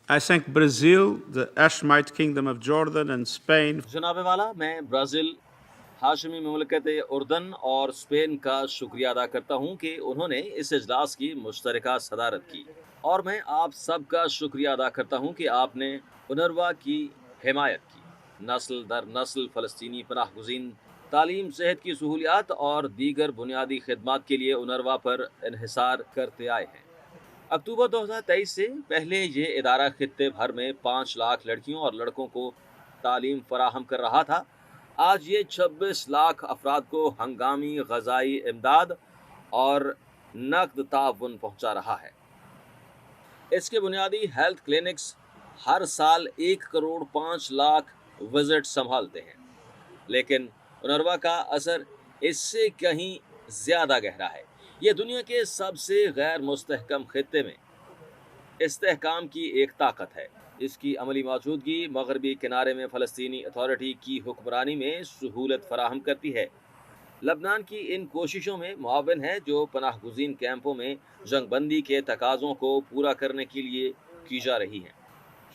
I think Brazil, the Hashemite kingdom of Jordan, and Spain. जनाब वाला, मैं Brazil, Hashmi ममलकत उर्दन और स्पेन का शुक्रिया अदा करता हूँ कि उन्होंने इस इजलास की मुश्तरका सदारत की, और मैं आप सबका शुक्रिया अदा करता हूँ कि आपने उनरवा की हिमायत की। नस्ल दर नस्ल फ़लस्तीनी पनाह गुज़ीन तालीम, सेहत की सहूलियात और दीगर बुनियादी खिदमात के लिए उनरवा पर इन्हिसार करते आए हैं। अक्टूबर 2023 से पहले ये इदारा खित्ते भर में 5 लाख लड़कियों और लड़कों को तालीम फराहम कर रहा था। आज ये 26 लाख अफराद को हंगामी ग़ज़ाई इमदाद और नकद ताउन पहुँचा रहा है। इसके बुनियादी हेल्थ क्लिनिक्स हर साल 1 करोड़ 5 लाख विजिट संभालते हैं, लेकिन उनरवा का असर इससे कहीं ज़्यादा गहरा है। ये दुनिया के सबसे गैर मुस्तहकम खित्ते में इस्तेहकाम की एक ताकत है। इसकी अमली मौजूदगी मगरबी किनारे में फ़लस्तीनी अथॉरिटी की हुक्मरानी में सहूलत फराहम करती है। लबनान की इन कोशिशों में मुआविन है जो पनाह गुज़ीन कैंपों में जंगबंदी के तकाज़ों को पूरा करने के लिए की जा रही हैं।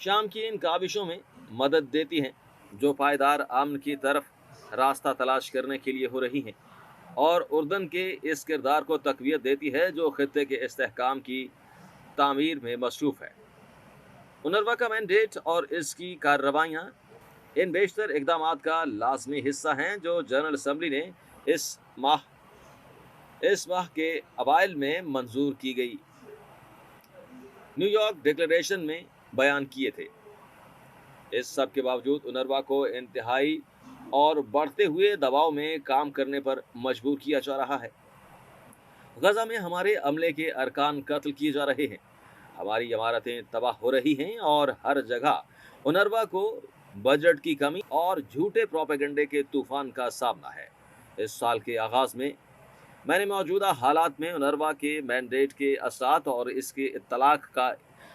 शाम की इन काविशों में मदद देती हैं जो पायदार अमन की तरफ रास्ता तलाश करने के लिए हो रही हैं, और उर्दन के इस किरदार को तक़वियत देती है जो खित्ते के इस्तेहकाम की तामीर में मसरूफ़ है। उनरवा का मैंडेट और इसकी कार्रवाइयाँ इन बेशतर इकदामात का लाजमी हिस्सा हैं जो जनरल असम्बली ने इस माह के अवाइल में मंजूर की गई न्यूयॉर्क डिक्लेरेशन में बयान किए थे। इस सब के बावजूद उनरवा को इंतहाई और बढ़ते हुए दबाव में काम करने पर मजबूर किया जा रहा है। गजा में हमारे अमले के अरकान कत्ल किए जा रहे हैं, हमारी इमारतें तबाह हो रही हैं और हर जगह उनरवा को बजट की कमी और झूठे प्रोपेगेंडे के तूफान का सामना है। इस साल के आगाज में मैंने मौजूदा हालात में उनरवा के मैंडेट के असरात और इसके इत्तलाक का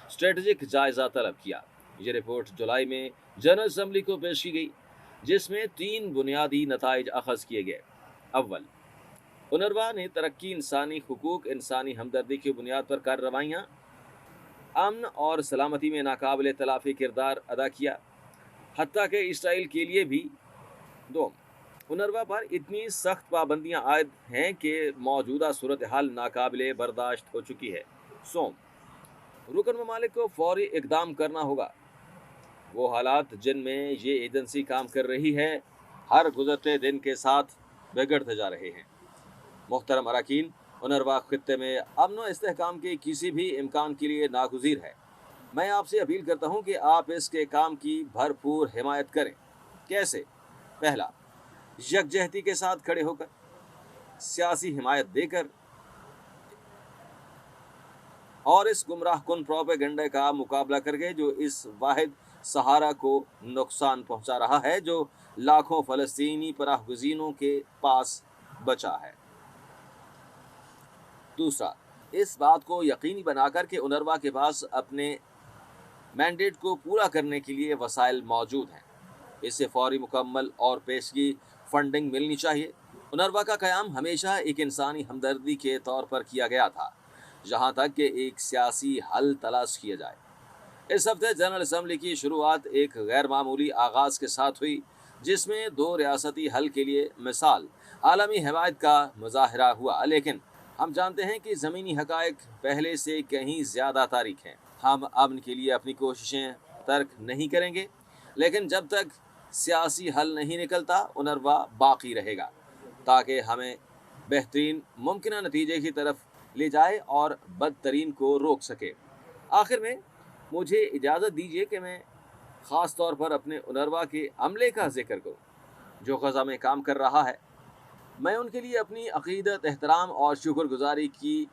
स्ट्रेटजिक जायजा तलब किया। ये रिपोर्ट जुलाई में जनरल असम्बली को पेश की गई, जिसमें 3 बुनियादी नताइज अखज़ किए गए। अव्वल, उनरवा ने तरक्की, इंसानी हुकूक, इंसानी हमदर्दी की बुनियाद पर कार्रवाइयाँ अमन और सलामती में नाकाबिल तलाफ़ी किरदार अदा किया, हत्ता के इसराइल के लिए भी। 2, उनरवा पर इतनी सख्त पाबंदियाँ आयद हैं कि मौजूदा सूरत हाल नाकाबिल बर्दाश्त हो चुकी है। सोम, रुकन ममालिक को फौरी इकदाम करना होगा। वो हालात जिनमें ये एजेंसी काम कर रही है हर गुजरते दिन के साथ बिगड़ते जा रहे हैं। मोहतरम अरकान, उनरवा खित्ते में अमन व इस्तेहकाम के किसी भी इम्कान के लिए नागुज़ीर है। मैं आपसे अपील करता हूँ कि आप इसके काम की भरपूर हिमायत करें। कैसे? पहला, यकजहती के साथ खड़े होकर, सियासी हिमायत देकर और इस गुमराह कुन प्रोपेगेंडे का मुकाबला करके जो इस वाहिद सहारा को नुकसान पहुंचा रहा है जो लाखों फ़लस्तीनी पनाह गुज़ीनों के पास बचा है। दूसरा, इस बात को यकीनी बनाकर कि उनरवा के पास अपने मैंडेट को पूरा करने के लिए वसाइल मौजूद हैं। इसे फौरी, मुकम्मल और पेशगी फंडिंग मिलनी चाहिए। उनरवा का क़याम हमेशा एक इंसानी हमदर्दी के तौर पर किया गया था, जहाँ तक कि एक सियासी हल तलाश किया जाए। इस हफ्ते जनरल असम्बली की शुरुआत एक गैर मामूली आगाज़ के साथ हुई, जिसमें 2 रियासती हल के लिए मिसाल आलमी हिमायत का मुजाहरा हुआ। लेकिन हम जानते हैं कि ज़मीनी हक़ाइक़ पहले से कहीं ज़्यादा तारीख हैं। हम अमन के लिए अपनी कोशिशें तर्क नहीं करेंगे, लेकिन जब तक सियासी हल नहीं निकलता उनरवा बाकी रहेगा, ताकि हमें बेहतरीन मुमकिन नतीजे की तरफ ले जाए और बदतरीन को रोक सके। आखिर में मुझे इजाज़त दीजिए कि मैं ख़ास तौर पर अपने उनरवा के अमले का जिक्र करूँ जो गज़ा में काम कर रहा है। मैं उनके लिए अपनी अक़ीदत, एहतराम और शुक्रगुज़ारी की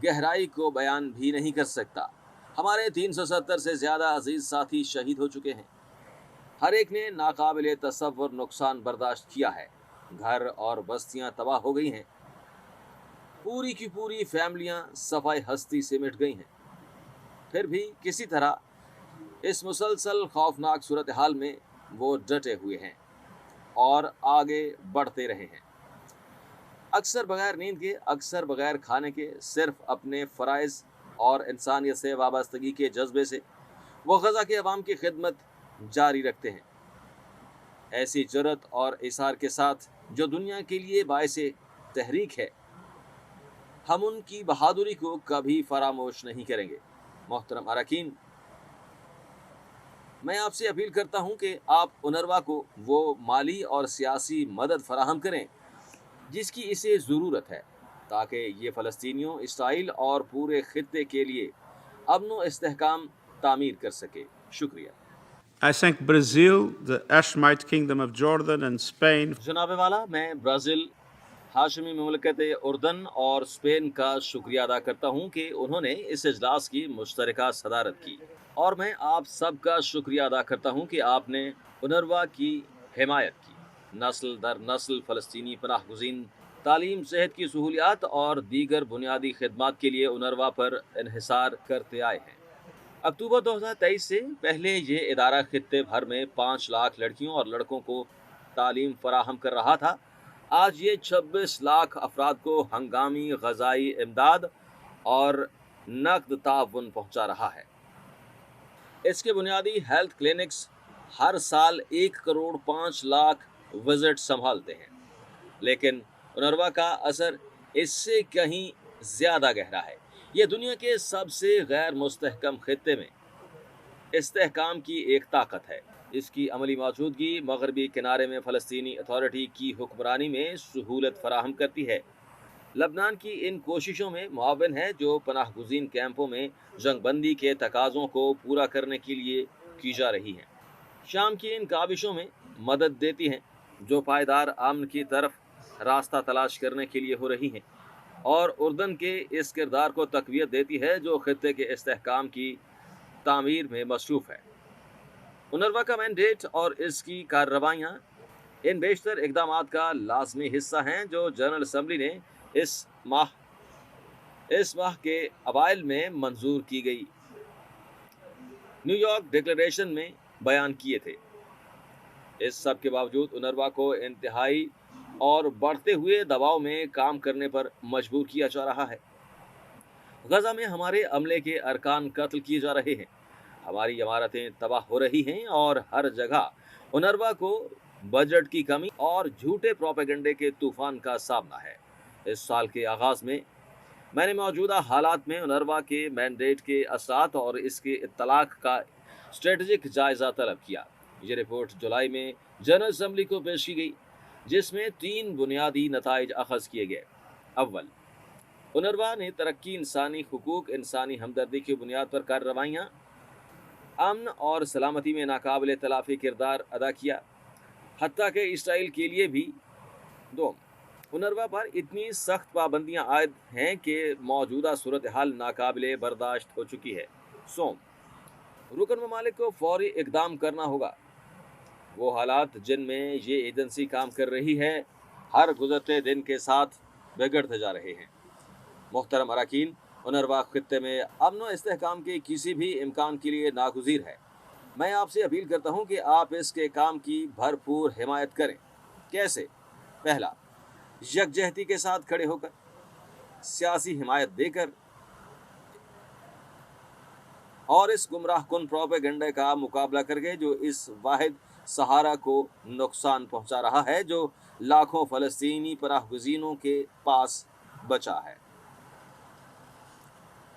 गहराई को बयान भी नहीं कर सकता। हमारे 370 से ज़्यादा अजीज़ साथी शहीद हो चुके हैं। हर एक ने नाकाबिल तसव्वुर नुकसान बर्दाश्त किया है। घर और बस्तियाँ तबाह हो गई हैं। पूरी की पूरी फैमिलियाँ सफ़ाई हस्ती से मिट गई हैं। फिर भी किसी तरह इस मुसलसल खौफनाक सूरत हाल में वो डटे हुए हैं और आगे बढ़ते रहे हैं, अक्सर बगैर नींद के, अक्सर बगैर खाने के, सिर्फ अपने फ़राइज़ और इंसानियत से वाबस्तगी के जज्बे से। وہ غزہ کے عوام کی خدمت جاری رکھتے ہیں، ایسی جرأت اور اصرار کے ساتھ جو دنیا کے لیے باعث تحریک ہے۔ ہم ان کی بہادری کو کبھی فراموش نہیں کریں گے۔ محترم اراکین، میں آپ سے اپیل کرتا ہوں کہ آپ اونروا کو وہ مالی اور سیاسی مدد فراہم کریں جس کی اسے ضرورت ہے، تاکہ یہ فلسطینیوں، اسرائیل اور پورے خطے کے لیے امن و استحکام تعمیر کر سکے۔ شکریہ۔ I thank Brazil, the Hashemite Kingdom of Jordan, and Spain جناب والا، میں برازیل، ہاشمی مملکت اردن اور اسپین کا شکریہ ادا کرتا ہوں کہ انہوں نے اس اجلاس کی مشترکہ صدارت کی، اور میں آپ سب کا شکریہ ادا کرتا ہوں کہ آپ نے اونروا کی حمایت کی۔ نسل در نسل فلسطینی پناہ گزین تعلیم، صحت کی سہولیات اور دیگر بنیادی خدمات کے لیے اونروا پر انحصار کرتے آئے ہیں۔ اکتوبر 2023 سے پہلے یہ ادارہ خطے بھر میں 5 لاکھ لڑکیوں اور لڑکوں کو تعلیم فراہم کر رہا تھا۔ آج یہ 26 لاکھ افراد کو ہنگامی غذائی امداد اور نقد تعاون پہنچا رہا ہے۔ اس کے بنیادی ہیلتھ کلینکس ہر سال 1 کروڑ 5 لاکھ وزٹ سنبھالتے ہیں، لیکن اونروا کا اثر اس سے کہیں زیادہ گہرا ہے۔ یہ دنیا کے سب سے غیر مستحکم خطے میں استحکام کی ایک طاقت ہے۔ اس کی عملی موجودگی مغربی کنارے میں فلسطینی اتھارٹی کی حکمرانی میں سہولت فراہم کرتی ہے، لبنان کی ان کوششوں میں معاون ہے جو پناہ گزین کیمپوں میں جنگ بندی کے تقاضوں کو پورا کرنے کے لیے کی جا رہی ہیں، شام کی ان کاوشوں میں مدد دیتی ہیں جو پائیدار امن کی طرف راستہ تلاش کرنے کے لیے ہو رہی ہیں، اور اردن کے اس کردار کو تقویت دیتی ہے جو خطے کے استحکام کی تعمیر میں مصروف ہے۔ اونروا کا مینڈیٹ اور اس کی کارروائیاں ان بیشتر اقدامات کا لازمی حصہ ہیں جو جنرل اسمبلی نے اس ماہ کے اوائل میں منظور کی گئی نیو یارک ڈکلیریشن میں بیان کیے تھے۔ اس سب کے باوجود اونروا کو انتہائی اور بڑھتے ہوئے دباؤ میں کام کرنے پر مجبور کیا جا رہا ہے۔ غزہ میں ہمارے عملے کے ارکان قتل کیے جا رہے ہیں، ہماری عمارتیں تباہ ہو رہی ہیں، اور ہر جگہ اونروا کو بجٹ کی کمی اور جھوٹے پروپیگنڈے کے طوفان کا سامنا ہے۔ اس سال کے آغاز میں میں نے موجودہ حالات میں اونروا کے مینڈیٹ کے اثرات اور اس کے اطلاق کا اسٹریٹجک جائزہ طلب کیا۔ یہ رپورٹ جولائی میں جنرل اسمبلی کو پیش کی گئی، جس میں 3 بنیادی نتائج اخذ کیے گئے۔ اول، اونروا نے ترقی، انسانی حقوق، انسانی ہمدردی کی بنیاد پر کارروائیاں، امن اور سلامتی میں ناقابل تلافی کردار ادا کیا، حتیٰ کہ اسرائیل کے لیے بھی۔ دوم، اونروا پر اتنی سخت پابندیاں عائد ہیں کہ موجودہ صورتحال ناقابل برداشت ہو چکی ہے۔ سوم، رکن ممالک کو فوری اقدام کرنا ہوگا۔ وہ حالات جن میں یہ ایجنسی کام کر رہی ہے ہر گزرتے دن کے ساتھ بگڑتے جا رہے ہیں۔ محترم اراکین، اونروا خطے میں امن و استحکام کے کسی بھی امکان کے لیے ناگزیر ہے۔ میں آپ سے اپیل کرتا ہوں کہ آپ اس کے کام کی بھرپور حمایت کریں۔ کیسے؟ پہلا، یکجہتی کے ساتھ کھڑے ہو کر، سیاسی حمایت دے کر، اور اس گمراہ کن پروپیگنڈے کا مقابلہ کر کے جو اس واحد سہارا کو نقصان پہنچا رہا ہے جو لاکھوں فلسطینی پناہ گزینوں کے پاس بچا ہے۔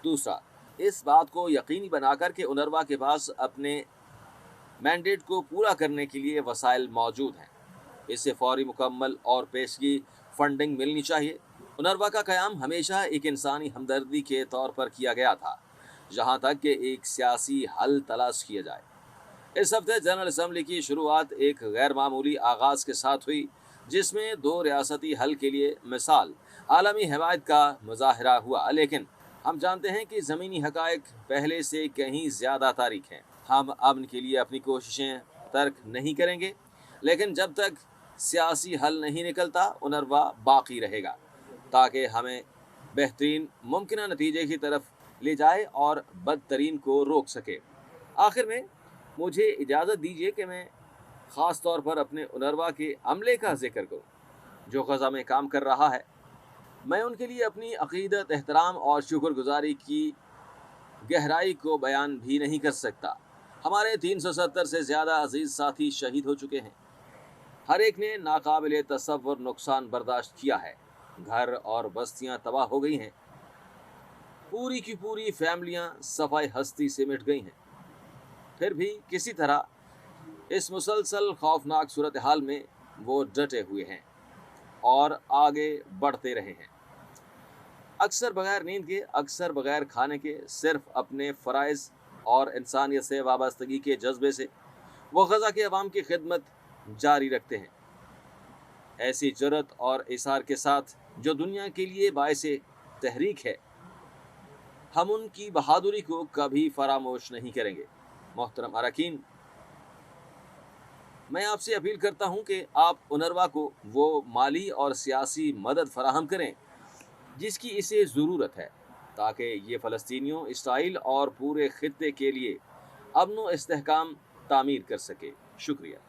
دوسرا، اس بات کو یقینی بنا کر کہ اونروا کے پاس اپنے مینڈیٹ کو پورا کرنے کے لیے وسائل موجود ہیں، اسے فوری مکمل اور پیشگی فنڈنگ ملنی چاہیے۔ اونروا کا قیام ہمیشہ ایک انسانی ہمدردی کے طور پر کیا گیا تھا، جہاں تک کہ ایک سیاسی حل تلاش کیا جائے۔ اس ہفتے جنرل اسمبلی کی شروعات ایک غیر معمولی آغاز کے ساتھ ہوئی، جس میں 2 ریاستی حل کے لیے مثال عالمی حمایت کا مظاہرہ ہوا، لیکن ہم جانتے ہیں کہ زمینی حقائق پہلے سے کہیں زیادہ تاریک ہیں۔ ہم امن کے لیے اپنی کوششیں ترک نہیں کریں گے، لیکن جب تک سیاسی حل نہیں نکلتا اونروا باقی رہے گا، تاکہ ہمیں بہترین ممکنہ نتیجے کی طرف لے جائے اور بدترین کو روک سکے۔ آخر میں مجھے اجازت دیجیے کہ میں خاص طور پر اپنے اونروا کے عملے کا ذکر کروں جو غزہ میں کام کر رہا ہے۔ میں ان کے لیے اپنی عقیدت، احترام اور شکر گزاری کی گہرائی کو بیان بھی نہیں کر سکتا۔ हमारे 370 से ज्यादा अजीज साथी शहीद हो चुके हैं। हर एक ने नाकाबिले तसव्वुर नुकसान बर्दाश्त किया है। घर और बस्तियां तबाह हो गई हैं। पूरी की पूरी फैमिलियां सफाई हस्ती से मिट गई हैं। फिर भी किसी तरह इस मुसलसल खौफनाक सूरत हाल में वो डटे हुए हैं और आगे बढ़ते रहे हैं। अक्सर बगैर नींद के, अक्सर बगैर खाने के, सिर्फ अपने फ़राइज़ और इंसानियत से वाबस्तगी के जज्बे से वो गज़ा के अवाम की खिदमत जारी रखते हैं, ऐसी जुर्रत और इसार के साथ जो दुनिया के लिए बाइसे तहरीक है। हम उनकी बहादुरी को कभी फरामोश नहीं करेंगे। मोहतरम अरकान, मैं आपसे अपील करता हूं कि आप उनरवा को वो माली और सियासी मदद फराहम करें जिसकी इसे ज़रूरत है, ताकि ये फ़लस्तीनियों, इसराइल और पूरे खित्ते के लिए अमन व इस्तेहकाम तामीर कर सके। शुक्रिया।